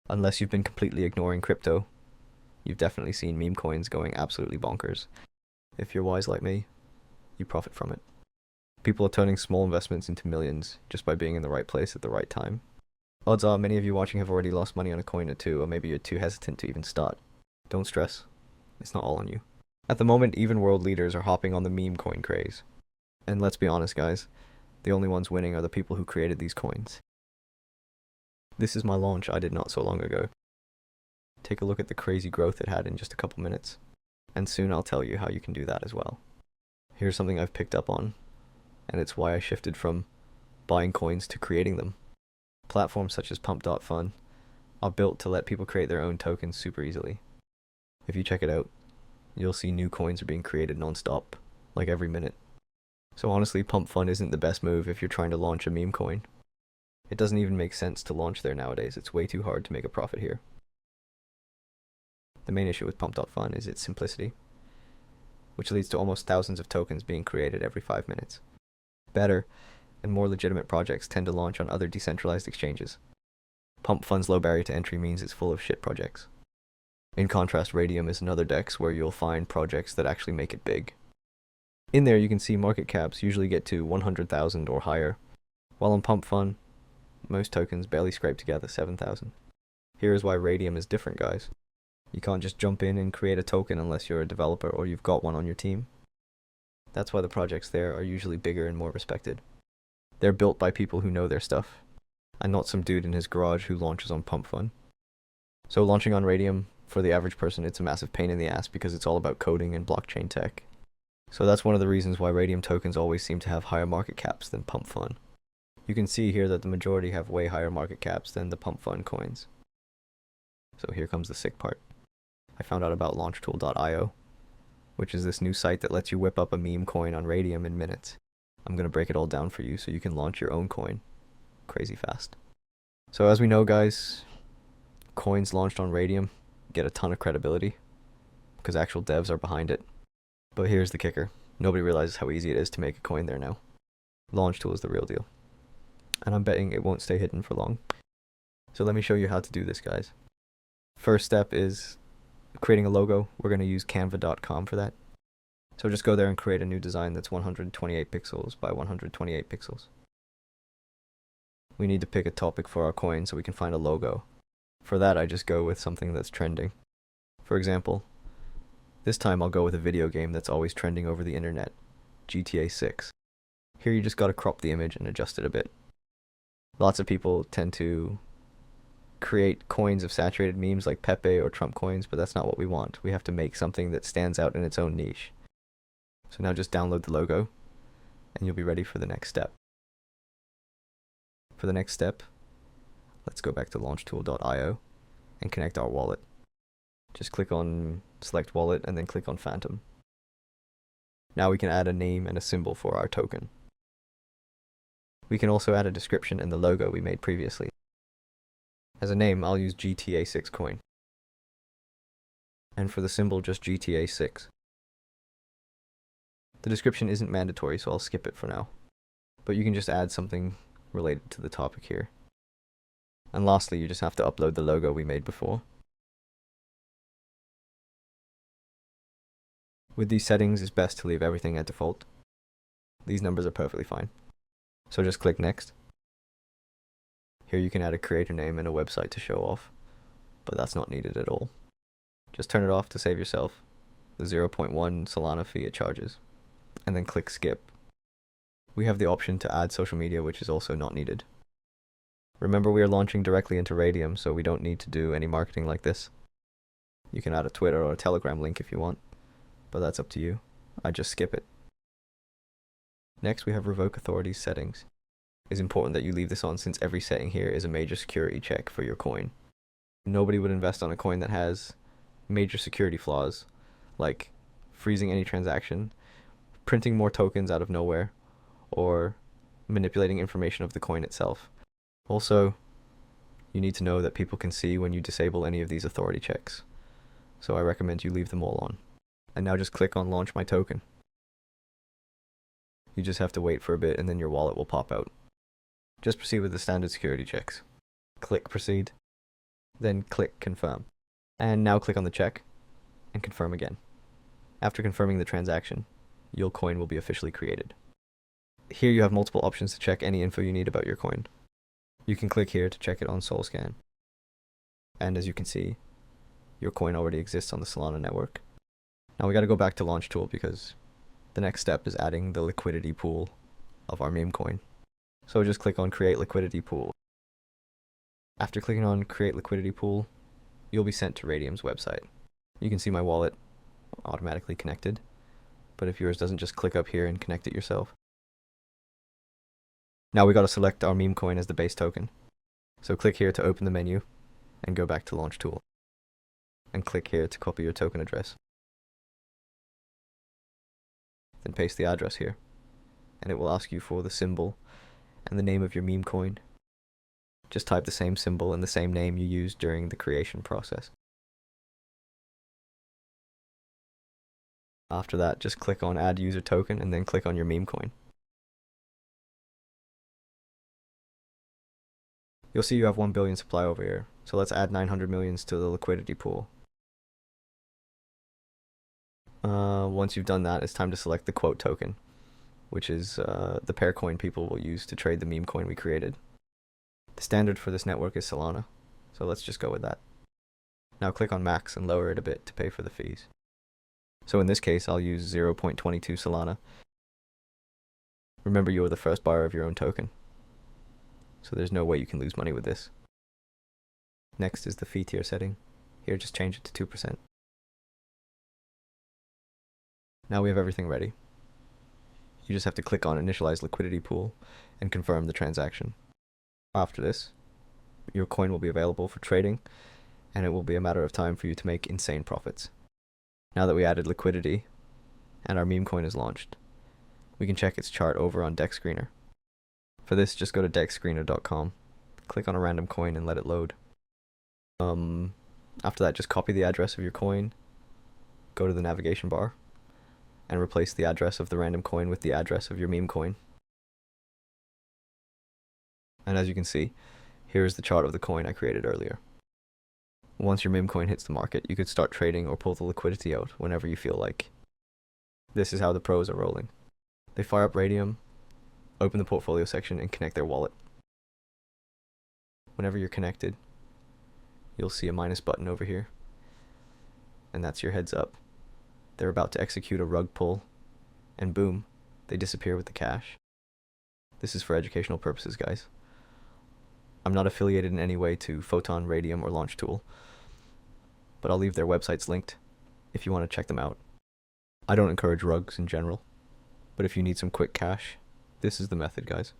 Unless you've been completely ignoring crypto, you've definitely seen meme coins going absolutely bonkers. If you're wise like me, you profit from it. People are turning small investments into millions just by being in the right place at the right time. Odds are many of you watching have already lost money on a coin or two, or maybe you're too hesitant to even start. Don't stress. It's not all on you. At the moment, even world leaders are hopping on the meme coin craze. And let's be honest, guys, the only ones winning are the people who created these coins. This is my launch I did not so long ago. Take a look at the crazy growth it had in just a couple minutes, and soon I'll tell you how you can do that as well. Here's something I've picked up on, and it's why I shifted from buying coins to creating them. Platforms such as Pump.Fun are built to let people create their own tokens super easily. If you check it out, you'll see new coins are being created non-stop, like every minute. So honestly, Pump Fun isn't the best move if you're trying to launch a meme coin. It doesn't even make sense to launch there nowadays. It's way too hard to make a profit here. The main issue with Pump.Fun is its simplicity, which leads to almost thousands of tokens being created every 5 minutes. Better and more legitimate projects tend to launch on other decentralized exchanges. Pump Fun's low barrier to entry means it's full of shit projects. In contrast, Radium is another DEX where you'll find projects that actually make it big. In there you can see market caps usually get to 100,000 or higher, while on Pump Fun, most tokens barely scrape together 7,000. Here is why Radium is different, guys. You can't just jump in and create a token unless you're a developer or you've got one on your team. That's why the projects there are usually bigger and more respected. They're built by people who know their stuff, and not some dude in his garage who launches on Pump Fun. So launching on Radium, for the average person, it's a massive pain in the ass because it's all about coding and blockchain tech. So that's one of the reasons why Radium tokens always seem to have higher market caps than Pump Fun. You can see here that the majority have way higher market caps than the Pump Fun coins. So here comes the sick part. I found out about launchtool.io, which is this new site that lets you whip up a meme coin on Radium in minutes. I'm going to break it all down for you so you can launch your own coin crazy fast. So as we know, guys, coins launched on Radium get a ton of credibility because actual devs are behind it. But here's the kicker. Nobody realizes how easy it is to make a coin there now. Launchtool is the real deal. And I'm betting it won't stay hidden for long. So let me show you how to do this, guys. First step is creating a logo. We're going to use canva.com for that. So just go there and create a new design that's 128 pixels by 128 pixels. We need to pick a topic for our coin so we can find a logo. For that, I just go with something that's trending. For example, this time I'll go with a video game that's always trending over the internet, GTA 6. Here you just gotta crop the image and adjust it a bit. Lots of people tend to create coins of saturated memes like Pepe or Trump coins, but that's not what we want. We have to make something that stands out in its own niche. So now just download the logo, and you'll be ready for the next step. For the next step, let's go back to launchtool.io and connect our wallet. Just click on select wallet and then click on Phantom. Now we can add a name and a symbol for our token. We can also add a description in the logo we made previously. As a name, I'll use GTA 6 coin. And for the symbol, just GTA 6. The description isn't mandatory, so I'll skip it for now. But you can just add something related to the topic here. And lastly, you just have to upload the logo we made before. With these settings, it's best to leave everything at default. These numbers are perfectly fine. So just click Next. Here you can add a creator name and a website to show off, but that's not needed at all. Just turn it off to save yourself the 0.1 Solana fee it charges, and then click Skip. We have the option to add social media, which is also not needed. Remember, we are launching directly into Radium, so we don't need to do any marketing like this. You can add a Twitter or a Telegram link if you want, but that's up to you. I just skip it. Next, we have Revoke Authorities settings. It's important that you leave this on since every setting here is a major security check for your coin. Nobody would invest on a coin that has major security flaws, like freezing any transaction, printing more tokens out of nowhere, or manipulating information of the coin itself. Also, you need to know that people can see when you disable any of these authority checks, so I recommend you leave them all on. And now just click on Launch My Token. You just have to wait for a bit and then your wallet will pop out. Just proceed with the standard security checks. Click Proceed. then click confirm. And now click on the check and confirm again. After confirming the transaction, your coin will be officially created. Here you have multiple options to check any info you need about your coin. You can click here to check it on SolScan. And as you can see, your coin already exists on the Solana network. Now we got to go back to Launch Tool because the next step is adding the liquidity pool of our meme coin. So just click on Create Liquidity Pool. After clicking on Create Liquidity Pool, you'll be sent to Radium's website. You can see my wallet automatically connected, but if yours doesn't, just click up here and connect it yourself. Now we got to select our meme coin as the base token. So click here to open the menu and go back to Launch Tool. And click here to copy your token address. Then paste the address here, and it will ask you for the symbol and the name of your meme coin. Just type the same symbol and the same name you used during the creation process. After that, just click on Add User Token and then click on your meme coin. You'll see you have 1 billion supply over here, so let's add 900 millions to the liquidity pool. Once you've done that, it's time to select the quote token, which is the pair coin people will use to trade the meme coin we created. The standard for this network is Solana, so let's just go with that. Now click on max and lower it a bit to pay for the fees. So in this case, I'll use 0.22 Solana. Remember, you're the first buyer of your own token, so there's no way you can lose money with this. Next is the fee tier setting. Here, just change it to 2%. Now we have everything ready. You just have to click on Initialize Liquidity Pool and confirm the transaction. After this, your coin will be available for trading, and it will be a matter of time for you to make insane profits. Now that we added liquidity, and our meme coin is launched, we can check its chart over on Deck Screener. For this, just go to deckscreener.com, click on a random coin and let it load. After that, just copy the address of your coin, go to the navigation bar, and replace the address of the random coin with the address of your meme coin. And as you can see, here is the chart of the coin I created earlier. Once your meme coin hits the market, you could start trading or pull the liquidity out whenever you feel like. This is how the pros are rolling. They fire up Radium, open the portfolio section, and connect their wallet. Whenever you're connected, you'll see a minus button over here, and that's your heads up. They're about to execute a rug pull, and boom, they disappear with the cash. This is for educational purposes, guys. I'm not affiliated in any way to Photon, Radium, or Launch Tool, but I'll leave their websites linked if you want to check them out. I don't encourage rugs in general, but if you need some quick cash, this is the method, guys.